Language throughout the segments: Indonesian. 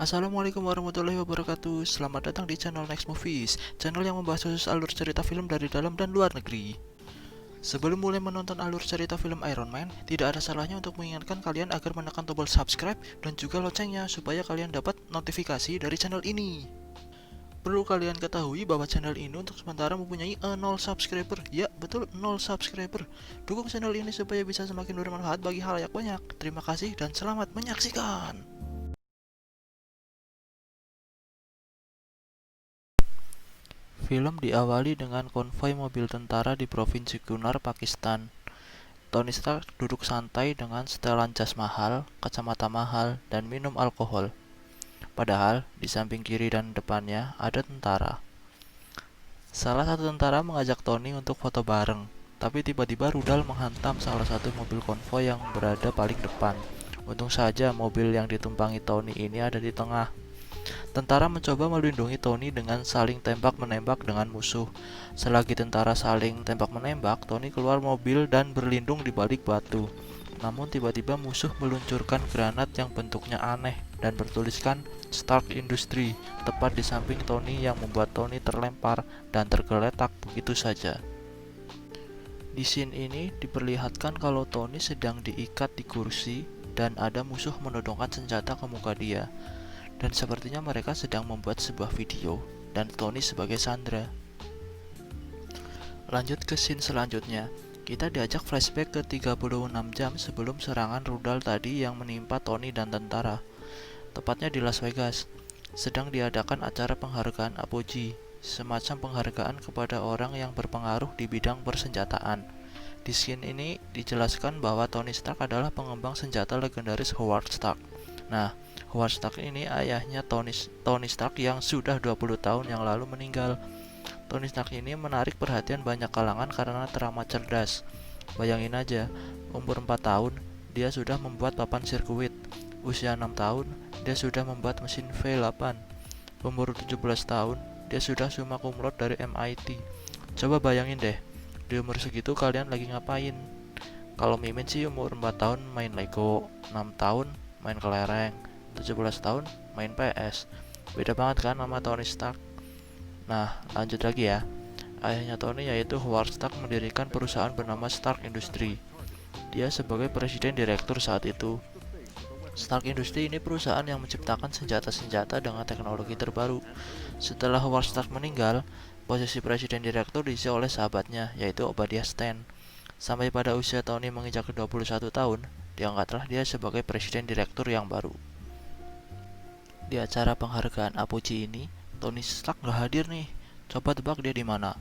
Assalamualaikum warahmatullahi wabarakatuh. Selamat datang di channel Next Movies, channel yang membahas khusus alur cerita film dari dalam dan luar negeri. Sebelum mulai menonton alur cerita film Iron Man, tidak ada salahnya untuk mengingatkan kalian agar menekan tombol subscribe dan juga loncengnya supaya kalian dapat notifikasi dari channel ini. Perlu kalian ketahui bahwa channel ini untuk sementara mempunyai 0 subscriber. Ya, betul, 0 subscriber. Dukung channel ini supaya bisa semakin bermanfaat bagi halayak banyak. Terima kasih dan selamat menyaksikan. Film diawali dengan konvoi mobil tentara di provinsi Kunar, Pakistan. Tony Stark duduk santai dengan setelan jas mahal, kacamata mahal, dan minum alkohol. Padahal di samping kiri dan depannya ada tentara. Salah satu tentara mengajak Tony untuk foto bareng, tapi tiba-tiba rudal menghantam salah satu mobil konvoi yang berada paling depan. Untung saja mobil yang ditumpangi Tony ini ada di tengah. Tentara mencoba melindungi Tony dengan saling tembak-menembak dengan musuh. Selagi tentara saling tembak-menembak, Tony keluar mobil dan berlindung di balik batu. Namun tiba-tiba musuh meluncurkan granat yang bentuknya aneh dan bertuliskan Stark Industry tepat di samping Tony, yang membuat Tony terlempar dan tergeletak begitu saja. Di scene ini diperlihatkan kalau Tony sedang diikat di kursi dan ada musuh menodongkan senjata ke muka dia. Dan sepertinya mereka sedang membuat sebuah video dan Tony sebagai Sandra. Lanjut ke scene selanjutnya. Kita diajak flashback ke 36 jam sebelum serangan rudal tadi yang menimpa Tony dan tentara. Tepatnya di Las Vegas. Sedang diadakan acara penghargaan Apogee, semacam penghargaan kepada orang yang berpengaruh di bidang persenjataan. Di scene ini dijelaskan bahwa Tony Stark adalah pengembang senjata legendaris Howard Stark. Nah, Howard Stark ini ayahnya Tony Stark yang sudah 20 tahun yang lalu meninggal. Tony Stark ini menarik perhatian banyak kalangan karena teramat cerdas. Bayangin aja, umur 4 tahun dia sudah membuat papan sirkuit. Usia 6 tahun dia sudah membuat mesin V8. Umur 17 tahun dia sudah summa cum laude dari MIT. Coba bayangin deh, di umur segitu kalian lagi ngapain? Kalau Mimin sih umur 4 tahun main Lego, 6 tahun main kelereng, 17 tahun main PS. Beda banget kan sama Tony Stark. Nah, lanjut lagi ya. Ayahnya Tony yaitu Howard Stark mendirikan perusahaan bernama Stark Industry. Dia sebagai presiden direktur saat itu. Stark Industry ini perusahaan yang menciptakan senjata-senjata dengan teknologi terbaru. Setelah Howard Stark meninggal, posisi presiden direktur diisi oleh sahabatnya yaitu Obadiah Stane. Sampai pada usia Tony menginjak 21 tahun, diangkatlah dia sebagai presiden direktur yang baru. Di acara penghargaan Apogee ini, Tony Stark gak hadir nih. Coba tebak dia di mana?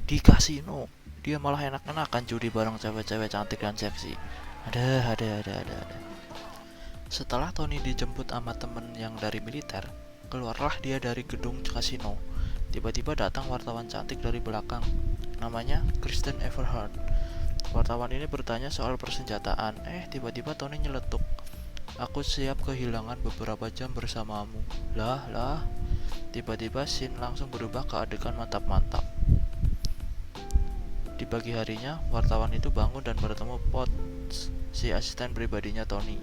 Di kasino. Dia malah enak-enakan judi bareng cewek-cewek cantik dan seksi. Ada. Setelah Tony dijemput sama temen yang dari militer, keluarlah dia dari gedung kasino. Tiba-tiba datang wartawan cantik dari belakang. Namanya Kristen Everhart. Wartawan ini bertanya soal persenjataan. Tiba-tiba Tony nyeletuk. Aku siap kehilangan beberapa jam bersamamu. Lah. Tiba-tiba scene langsung berubah ke adegan mantap-mantap. Di pagi harinya, wartawan itu bangun dan bertemu Potts, si asisten pribadinya Tony.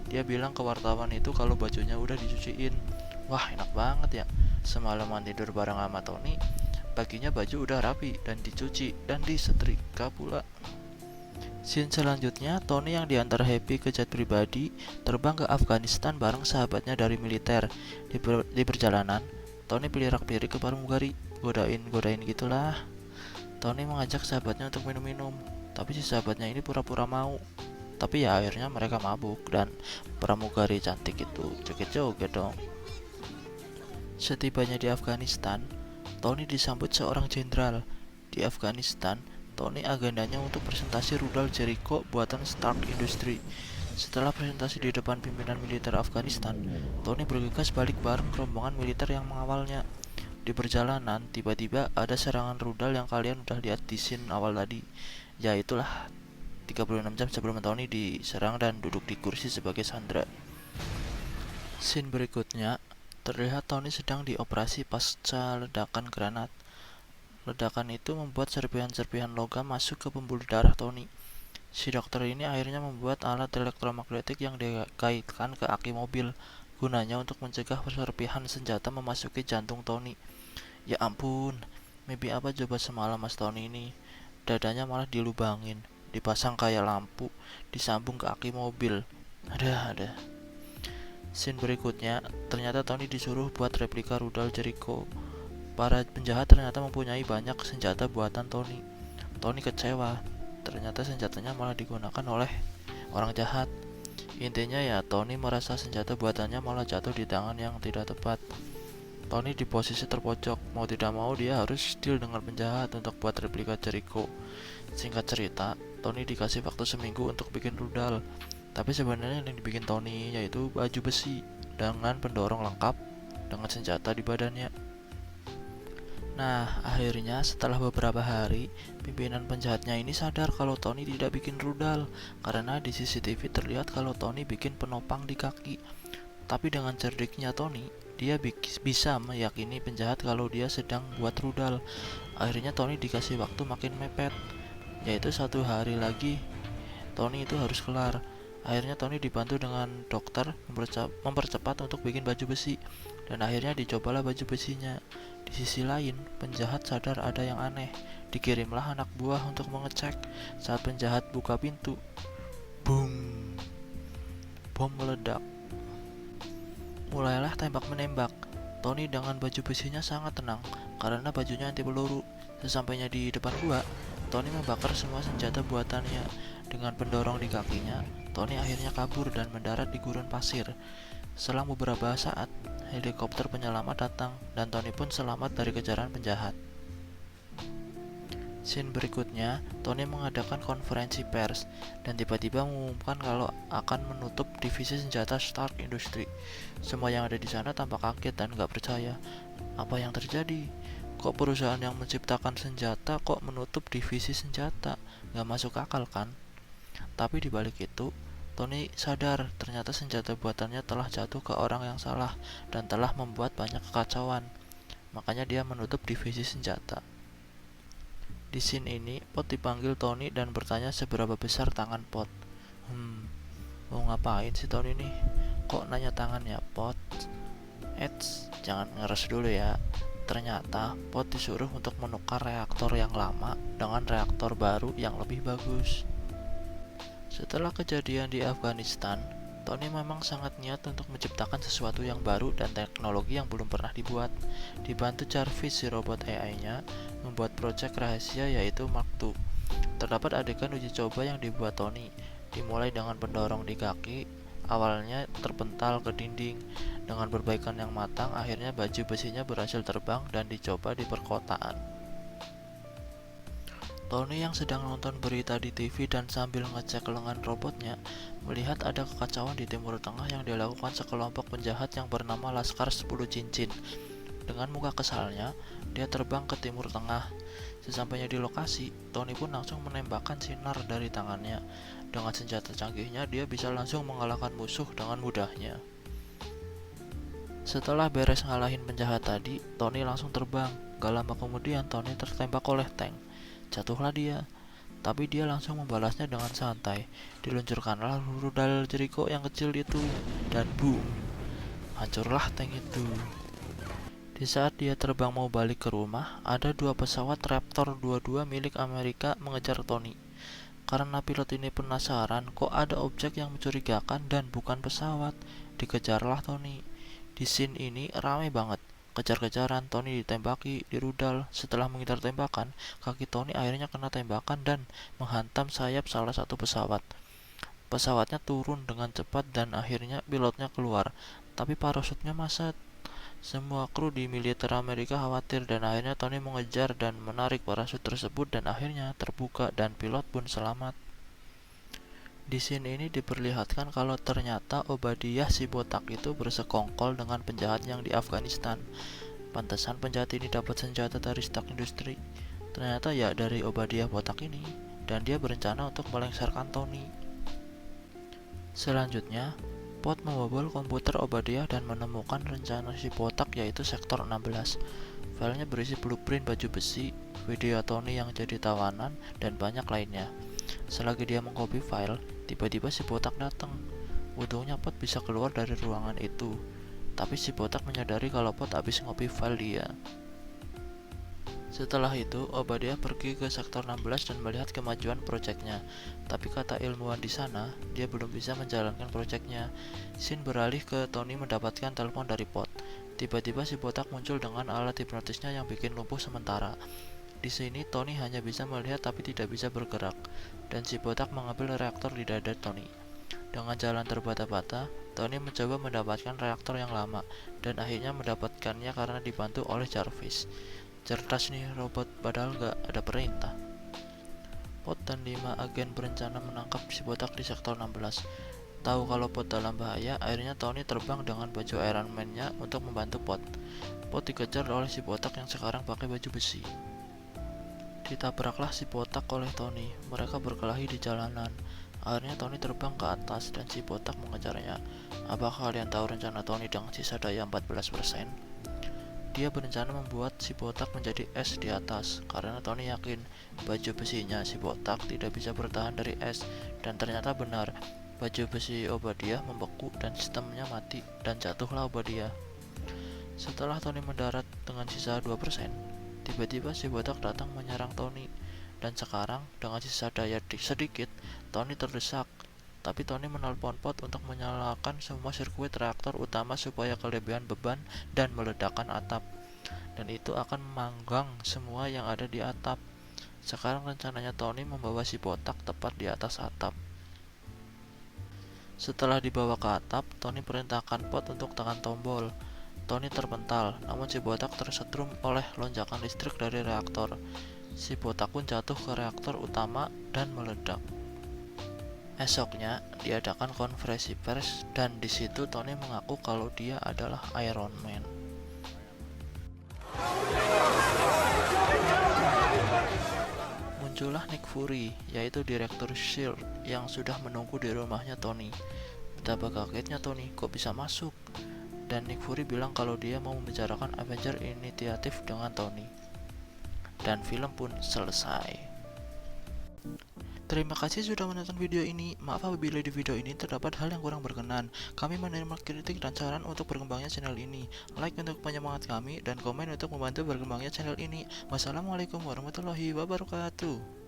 Dia bilang ke wartawan itu kalau bajunya udah dicuciin. Wah, enak banget ya. Semalaman tidur bareng sama Tony, paginya baju udah rapi dan dicuci dan disetrika pula. Scene selanjutnya, Tony yang diantar Happy ke jet pribadi terbang ke Afghanistan bareng sahabatnya dari militer. Di perjalanan, Tony pelirak-pelirik ke pramugari, godain gitulah. Tony mengajak sahabatnya untuk minum-minum, tapi si sahabatnya ini pura-pura mau. Tapi ya akhirnya mereka mabuk dan pramugari cantik itu joget-joget dong. Setibanya di Afghanistan, Tony disambut seorang jenderal. Di Afghanistan, Tony agendanya untuk presentasi rudal Jericho buatan Stark Industry. Setelah presentasi di depan pimpinan militer Afghanistan, Tony bergegas balik bareng rombongan militer yang mengawalnya. Di perjalanan, tiba-tiba ada serangan rudal yang kalian udah lihat di scene awal tadi. Ya itulah, 36 jam sebelum Tony diserang dan duduk di kursi sebagai Sandra. Scene berikutnya, terlihat Tony sedang dioperasi pasca ledakan granat. Ledakan itu membuat serpihan-serpihan logam masuk ke pembuluh darah Tony. Si dokter ini akhirnya membuat alat elektromagnetik yang dikaitkan ke aki mobil. gunanya untuk mencegah serpihan senjata memasuki jantung Tony. Ya ampun, mimpi apa coba semalam Mas Tony ini? Dadanya malah dilubangin, dipasang kayak lampu, disambung ke aki mobil. Ada. Scene berikutnya, ternyata Tony disuruh buat replika rudal Jericho. Para penjahat ternyata mempunyai banyak senjata buatan Tony. Tony kecewa, ternyata senjatanya malah digunakan oleh orang jahat. Intinya ya, Tony merasa senjata buatannya malah jatuh di tangan yang tidak tepat. Tony di posisi terpojok, mau tidak mau dia harus deal dengan penjahat untuk buat replika Jericho. Singkat cerita, Tony dikasih waktu seminggu untuk bikin rudal. Tapi sebenarnya yang dibikin Tony yaitu baju besi dengan pendorong lengkap dengan senjata di badannya. Nah, akhirnya setelah beberapa hari, pimpinan penjahatnya ini sadar kalau Tony tidak bikin rudal karena di CCTV terlihat kalau Tony bikin penopang di kaki. Tapi dengan cerdiknya Tony, dia bisa meyakini penjahat kalau dia sedang buat rudal. Akhirnya Tony dikasih waktu makin mepet, yaitu 1 hari lagi Tony itu harus kelar. Akhirnya Tony dibantu dengan dokter mempercepat untuk bikin baju besi, dan akhirnya dicobalah baju besinya. Di sisi lain, penjahat sadar ada yang aneh. Dikirimlah anak buah untuk mengecek. Saat penjahat buka pintu, boom, bom meledak. Mulailah tembak-menembak. Tony dengan baju besinya sangat tenang karena bajunya anti peluru. Sesampainya di depan gua, Tony membakar semua senjata buatannya. Dengan pendorong di kakinya, Tony akhirnya kabur dan mendarat di gurun pasir. Selang beberapa saat, helikopter penyelamat datang dan Tony pun selamat dari kejaran penjahat. Scene berikutnya, Tony mengadakan konferensi pers dan tiba-tiba mengumumkan kalau akan menutup divisi senjata Stark Industries. Semua yang ada di sana tampak kaget dan gak percaya. Apa yang terjadi? Kok perusahaan yang menciptakan senjata kok menutup divisi senjata? Gak masuk akal kan? Tapi dibalik itu, Tony sadar ternyata senjata buatannya telah jatuh ke orang yang salah dan telah membuat banyak kekacauan. Makanya dia menutup divisi senjata. Di scene ini, Pot dipanggil Tony dan bertanya seberapa besar tangan Pot. Mau ngapain sih Tony nih? Kok nanya tangannya Pot? Jangan ngeres dulu ya. Ternyata Pot disuruh untuk menukar reaktor yang lama dengan reaktor baru yang lebih bagus. Setelah kejadian di Afghanistan, Tony memang sangat niat untuk menciptakan sesuatu yang baru dan teknologi yang belum pernah dibuat. Dibantu Jarvis si robot AI-nya membuat proyek rahasia yaitu Mark II. Terdapat adegan uji coba yang dibuat Tony, dimulai dengan pendorong di kaki, awalnya terpental ke dinding. Dengan perbaikan yang matang, akhirnya baju besinya berhasil terbang dan dicoba di perkotaan. Tony yang sedang nonton berita di TV dan sambil ngecek lengan robotnya, melihat ada kekacauan di Timur Tengah yang dilakukan sekelompok penjahat yang bernama Laskar 10 Cincin. Dengan muka kesalnya, dia terbang ke Timur Tengah. Sesampainya di lokasi, Tony pun langsung menembakkan sinar dari tangannya. Dengan senjata canggihnya, dia bisa langsung mengalahkan musuh dengan mudahnya. Setelah beres ngalahin penjahat tadi, Tony langsung terbang. Gak lama kemudian, Tony tertembak oleh tank. Jatuhlah dia, tapi dia langsung membalasnya dengan santai. Diluncurkanlah rudal Jericho yang kecil itu, dan boom, hancurlah tank itu. Di saat dia terbang mau balik ke rumah, ada 2 pesawat Raptor 22 milik Amerika mengejar Tony. Karena pilot ini penasaran kok ada objek yang mencurigakan dan bukan pesawat, dikejarlah Tony. Di scene ini ramai banget. Kejar-kejaran, Tony ditembaki di rudal. Setelah menghindar tembakan, kaki Tony akhirnya kena tembakan dan menghantam sayap salah satu pesawat. Pesawatnya turun dengan cepat dan akhirnya pilotnya keluar, tapi parasutnya maset. Semua kru di militer Amerika khawatir dan akhirnya Tony mengejar dan menarik parasut tersebut dan akhirnya terbuka dan pilot pun selamat. Di scene ini diperlihatkan kalau ternyata Obadiah si botak itu bersekongkol dengan penjahat yang di Afghanistan. Pantesan penjahat ini dapat senjata dari Stark Industries. Ternyata ya dari Obadiah botak ini, dan dia berencana untuk melengsarkan Tony. Selanjutnya, Pot membobol komputer Obadiah dan menemukan rencana si botak yaitu Sektor 16. Filenya berisi blueprint baju besi, video Tony yang jadi tawanan, dan banyak lainnya. Selagi dia mengcopy file, tiba-tiba si botak datang. Untungnya Pot bisa keluar dari ruangan itu, tapi si botak menyadari kalau Pot habis ngopi file dia. Setelah itu, Obadiah pergi ke sektor 16 dan melihat kemajuan proyeknya. Tapi kata ilmuwan di sana, dia belum bisa menjalankan proyeknya. Sin beralih ke Tony mendapatkan telepon dari Pot. Tiba-tiba si botak muncul dengan alat hipnotisnya yang bikin lumpuh sementara. Di sini Tony hanya bisa melihat tapi tidak bisa bergerak, dan si botak mengambil reaktor di dada Tony. Dengan jalan terbata-bata, Tony mencoba mendapatkan reaktor yang lama, dan akhirnya mendapatkannya karena dibantu oleh Jarvis. Cerdas nih robot, padahal gak ada perintah. Pot dan 5 agen berencana menangkap si botak di sektor 16. Tahu kalau Pot dalam bahaya, akhirnya Tony terbang dengan baju Iron Man-nya untuk membantu Pot. Pot dikejar oleh si botak yang sekarang pakai baju besi. Ditabraklah si botak oleh Tony. Mereka berkelahi di jalanan. Akhirnya Tony terbang ke atas dan si botak mengejarnya. Apakah kalian tahu rencana Tony dengan sisa daya 14%? Dia berencana membuat si botak menjadi es di atas, karena Tony yakin baju besinya si botak tidak bisa bertahan dari es, dan ternyata benar, baju besi Obadiah membeku dan sistemnya mati, dan jatuhlah Obadiah. Setelah Tony mendarat dengan sisa 2%, tiba-tiba si botak datang menyerang Tony, dan sekarang dengan sisa daya sedikit, Tony terdesak. Tapi Tony menelpon Pot untuk menyalakan semua sirkuit reaktor utama supaya kelebihan beban dan meledakkan atap. Dan itu akan memanggang semua yang ada di atap. Sekarang rencananya Tony membawa si botak tepat di atas atap. Setelah dibawa ke atap, Tony perintahkan Pot untuk tekan tombol. Tony terpental, namun si botak tersetrum oleh lonjakan listrik dari reaktor. Si botak pun jatuh ke reaktor utama dan meledak. Esoknya, diadakan konferensi pers dan di situ Tony mengaku kalau dia adalah Iron Man. Muncullah Nick Fury, yaitu direktur S.H.I.E.L.D. yang sudah menunggu di rumahnya Tony. Betapa kagetnya Tony, kok bisa masuk? Dan Nick Fury bilang kalau dia mau membicarakan Avenger Initiative dengan Tony. Dan film pun selesai. Terima kasih sudah menonton video ini. Maaf apabila di video ini terdapat hal yang kurang berkenan. Kami menerima kritik dan saran untuk berkembangnya channel ini. Like untuk penyemangat kami dan komen untuk membantu berkembangnya channel ini. Wassalamualaikum warahmatullahi wabarakatuh.